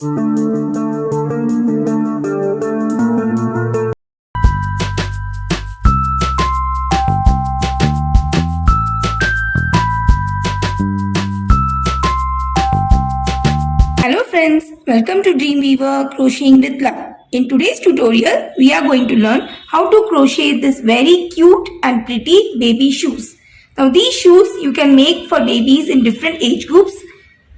Hello friends, welcome to Dreamweaver Crocheting with Love. In today's tutorial, we are going to learn how to crochet this very cute and pretty baby shoes. Now these shoes you can make for babies in different age groups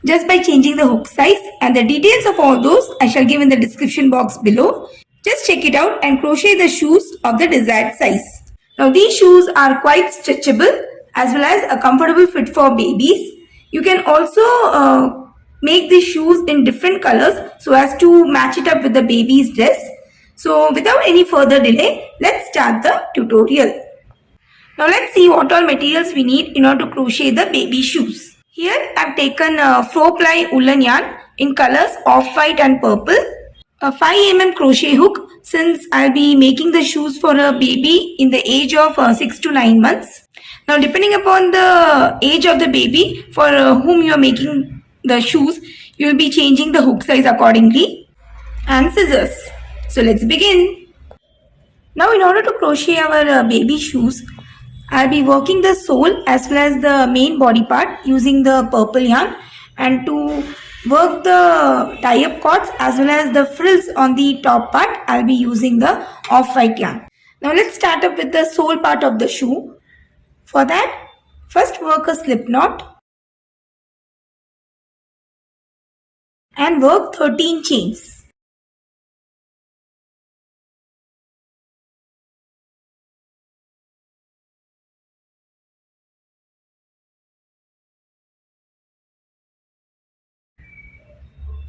just by changing the hook size, and the details of all those I shall give in the description box below. Just check it out and crochet the shoes of the desired size. Now these shoes are quite stretchable as well as a comfortable fit for babies. You can also make these shoes in different colors so as to match it up with the baby's dress. So without any further delay, let's start the tutorial. Now let's see what all materials we need in order to crochet the baby shoes. Here I've taken a 4-ply woolen yarn in colors off-white and purple, a 5 mm crochet hook since I'll be making the shoes for a baby in the age of 6 to 9 months. Now depending upon the age of the baby for whom you are making the shoes, you will be changing the hook size accordingly, and scissors. So let's begin. Now in order to crochet our baby shoes, I'll be working the sole as well as the main body part using the purple yarn, and to work the tie-up cords as well as the frills on the top part, I'll be using the off-white yarn. Now let's start up with the sole part of the shoe. For that, first work a slip knot and work 13 chains.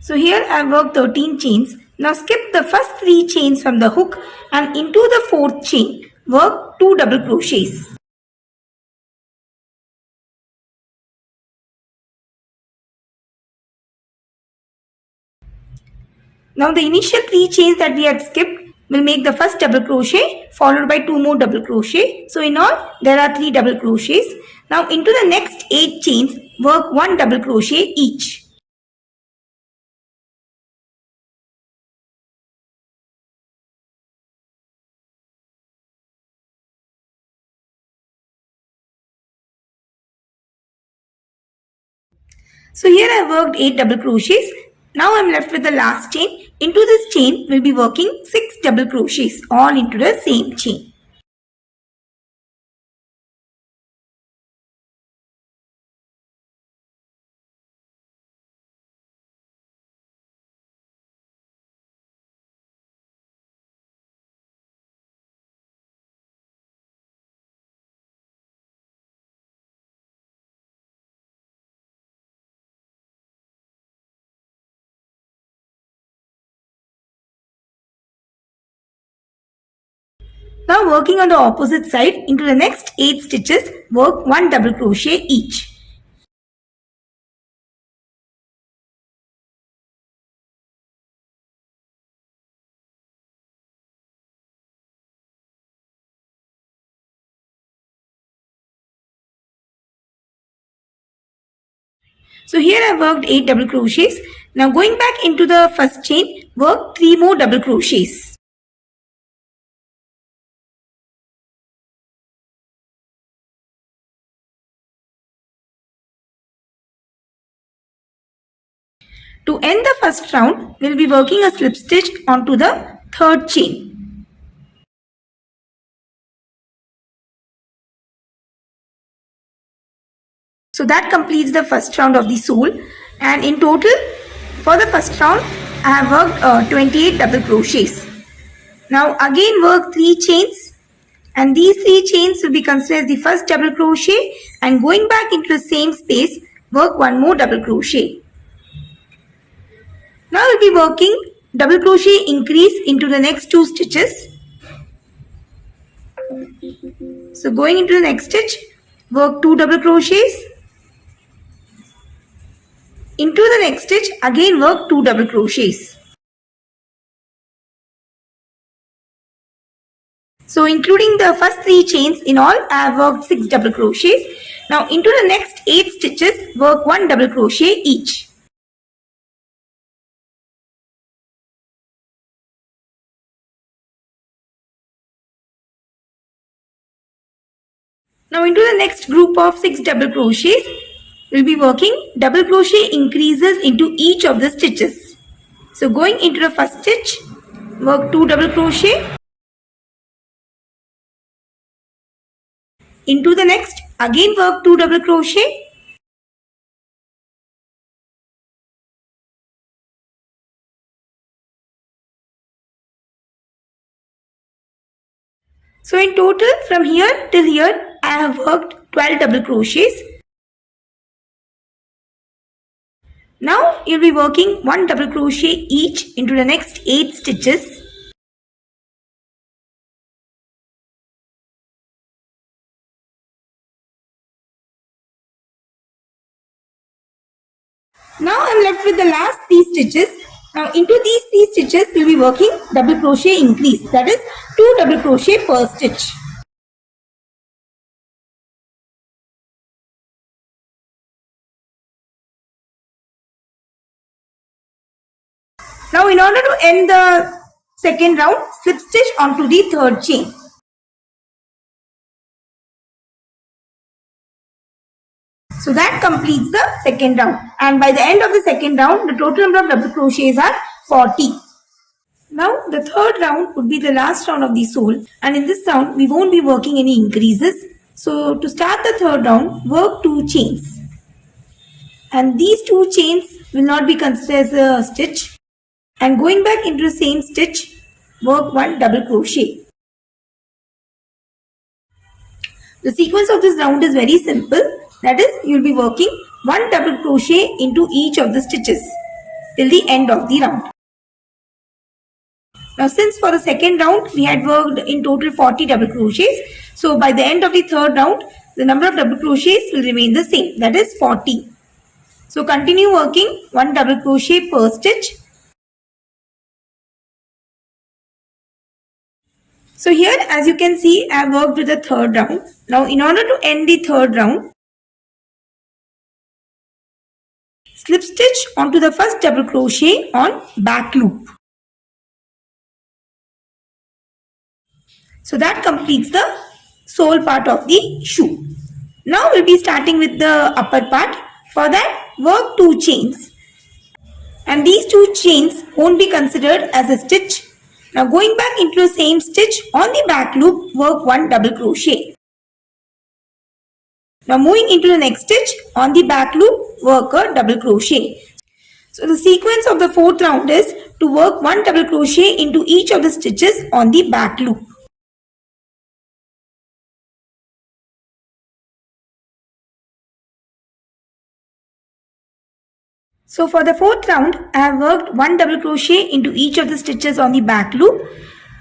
So here I have worked 13 chains. Now skip the first 3 chains from the hook and into the 4th chain work 2 double crochets. Now the initial 3 chains that we had skipped will make the first double crochet followed by 2 more double crochet. So in all there are 3 double crochets. Now into the next 8 chains work 1 double crochet each. So here I worked 8 double crochets. Now I am left with the last chain. Into this chain we will be working 6 double crochets all into the same chain. Now working on the opposite side, into the next 8 stitches work 1 double crochet each. So here I worked 8 double crochets. Now going back into the first chain, work 3 more double crochets. To end the first round, we will be working a slip stitch onto the 3rd chain. So that completes the first round of the sole, and in total for the first round I have worked 28 double crochets. Now again work 3 chains, and these 3 chains will be considered as the first double crochet, and going back into the same space work 1 more double crochet. Now I will be working double crochet increase into the next 2 stitches. So going into the next stitch, work 2 double crochets. Into the next stitch, again work 2 double crochets. So including the first 3 chains, in all I have worked 6 double crochets. Now into the next 8 stitches, work 1 double crochet each. Now into the next group of 6 double crochets, we'll be working double crochet increases into each of the stitches. So going into the first stitch, work 2 double crochet. Into the next, again work 2 double crochet. So in total from here till here I have worked 12 double crochets. Now you'll be working 1 double crochet each into the next 8 stitches. Now I am left with the last 3 stitches. Now into these 3 stitches we will be working double crochet increase, that is 2 double crochet per stitch. Now in order to end the second round, slip stitch onto the third chain. So that completes the second round, and by the end of the second round the total number of double crochets are 40. Now the third round would be the last round of the sole, and in this round we won't be working any increases. So to start the third round, work 2 chains, and these 2 chains will not be considered as a stitch, and going back into the same stitch, work 1 double crochet. The sequence of this round is very simple, that is you will be working 1 double crochet into each of the stitches till the end of the round. Now since for the second round we had worked in total 40 double crochets, so by the end of the third round the number of double crochets will remain the same, that is 40. So continue working 1 double crochet per stitch. So here as you can see I have worked with the third round. Now in order to end the third round, slip stitch onto the first double crochet on back loop. So that completes the sole part of the shoe. Now we'll be starting with the upper part. For that, work 2 chains, and these 2 chains won't be considered as a stitch. Now going back into the same stitch on the back loop, work 1 double crochet. Now moving into the next stitch on the back loop, work a double crochet. So the sequence of the fourth round is to work 1 double crochet into each of the stitches on the back loop. So for the fourth round, I have worked 1 double crochet into each of the stitches on the back loop,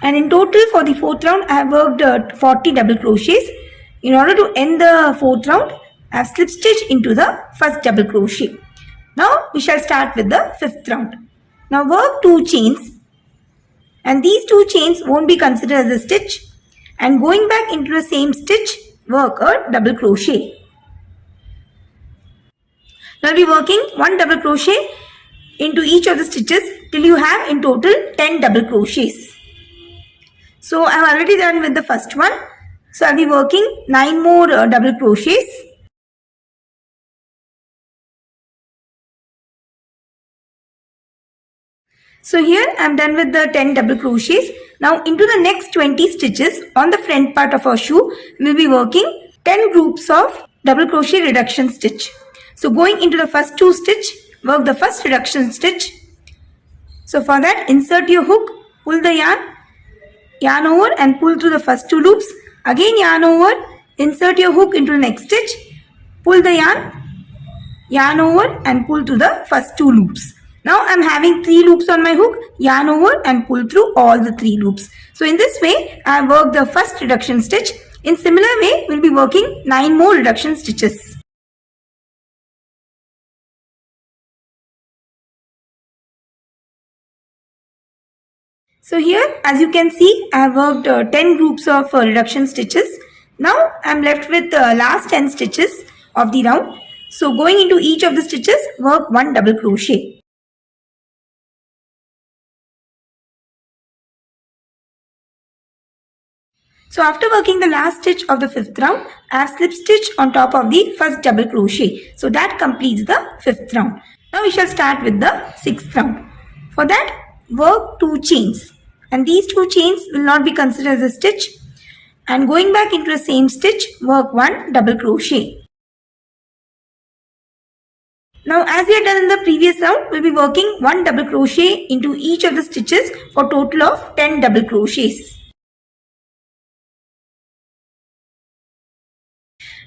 and in total for the fourth round I have worked 40 double crochets. In order to end the fourth round, I have slip stitched into the first double crochet. Now we shall start with the fifth round. Now work 2 chains, and these 2 chains won't be considered as a stitch, and going back into the same stitch, work a double crochet. Now we'll be working 1 double crochet into each of the stitches till you have in total 10 double crochets. So I have already done with the first one. So I'll be working 9 more double crochets. So here I am done with the 10 double crochets. Now into the next 20 stitches on the front part of our shoe, we will be working 10 groups of double crochet reduction stitch. So going into the first 2 stitch, work the first reduction stitch. So for that, insert your hook, pull the yarn over and pull through the first 2 loops. Again yarn over, insert your hook into the next stitch, pull the yarn over and pull through the first 2 loops. Now I am having 3 loops on my hook, yarn over and pull through all the 3 loops. So in this way, I have worked the first reduction stitch. In similar way, we will be working 9 more reduction stitches. So here as you can see I have worked 10 groups of reduction stitches. Now I am left with the last 10 stitches of the round. So going into each of the stitches, work 1 double crochet. So after working the last stitch of the 5th round, I have slip stitch on top of the first double crochet. So that completes the 5th round. Now we shall start with the 6th round. For that, work 2 chains, and these 2 chains will not be considered as a stitch. And going back into the same stitch, work 1 double crochet. Now as we had done in the previous round, we will be working 1 double crochet into each of the stitches for a total of 10 double crochets.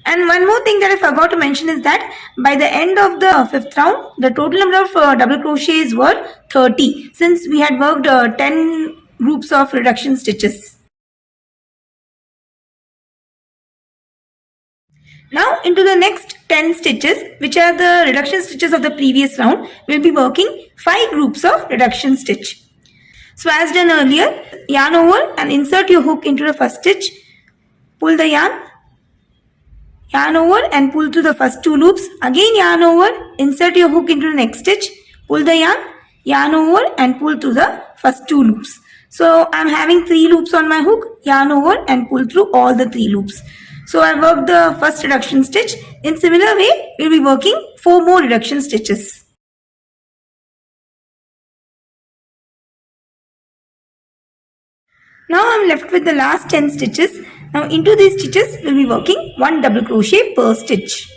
And one more thing that I forgot to mention is that by the end of the 5th round, the total number of double crochets were 30, since we had worked 10 groups of reduction stitches. Now into the next 10 stitches, which are the reduction stitches of the previous round, we will be working 5 groups of reduction stitch. So as done earlier, yarn over and insert your hook into the first stitch, pull the yarn over and pull through the first 2 loops, again yarn over, insert your hook into the next stitch, pull the yarn over and pull through the first 2 loops. So I am having 3 loops on my hook, yarn over and pull through all the 3 loops. So I worked the first reduction stitch. In similar way, we will be working 4 more reduction stitches. Now I am left with the last 10 stitches. Now into these stitches, we will be working 1 double crochet per stitch.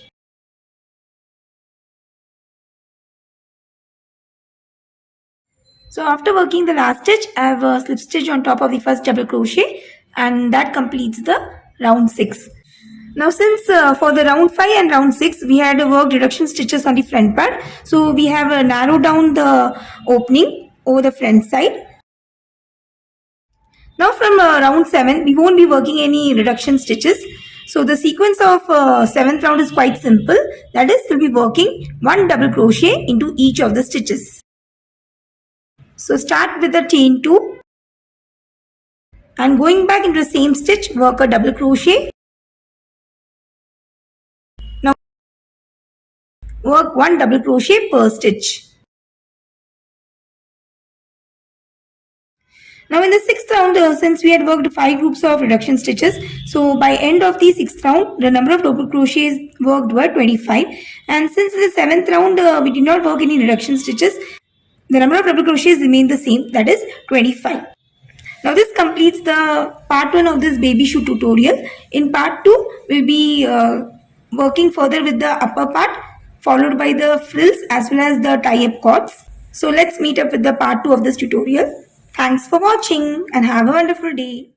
So after working the last stitch, I have a slip stitch on top of the first double crochet, and that completes the round 6. Now since for the round 5 and round 6 we had worked reduction stitches on the front part, so we have narrowed down the opening over the front side. Now from round 7 we won't be working any reduction stitches. So the sequence of 7th round is quite simple. That is, we'll be working 1 double crochet into each of the stitches. So start with the chain 2 and going back into the same stitch, work a double crochet. Now work 1 double crochet per stitch. Now in the 6th round, since we had worked 5 groups of reduction stitches, so by end of the 6th round, the number of double crochets worked were 25. And since in the 7th round, we did not work any reduction stitches, the number of double crochets remained the same, that is 25. Now this completes the part 1 of this baby shoe tutorial. In part 2, we'll be working further with the upper part, followed by the frills as well as the tie-up cords. So let's meet up with the part 2 of this tutorial. Thanks for watching and have a wonderful day.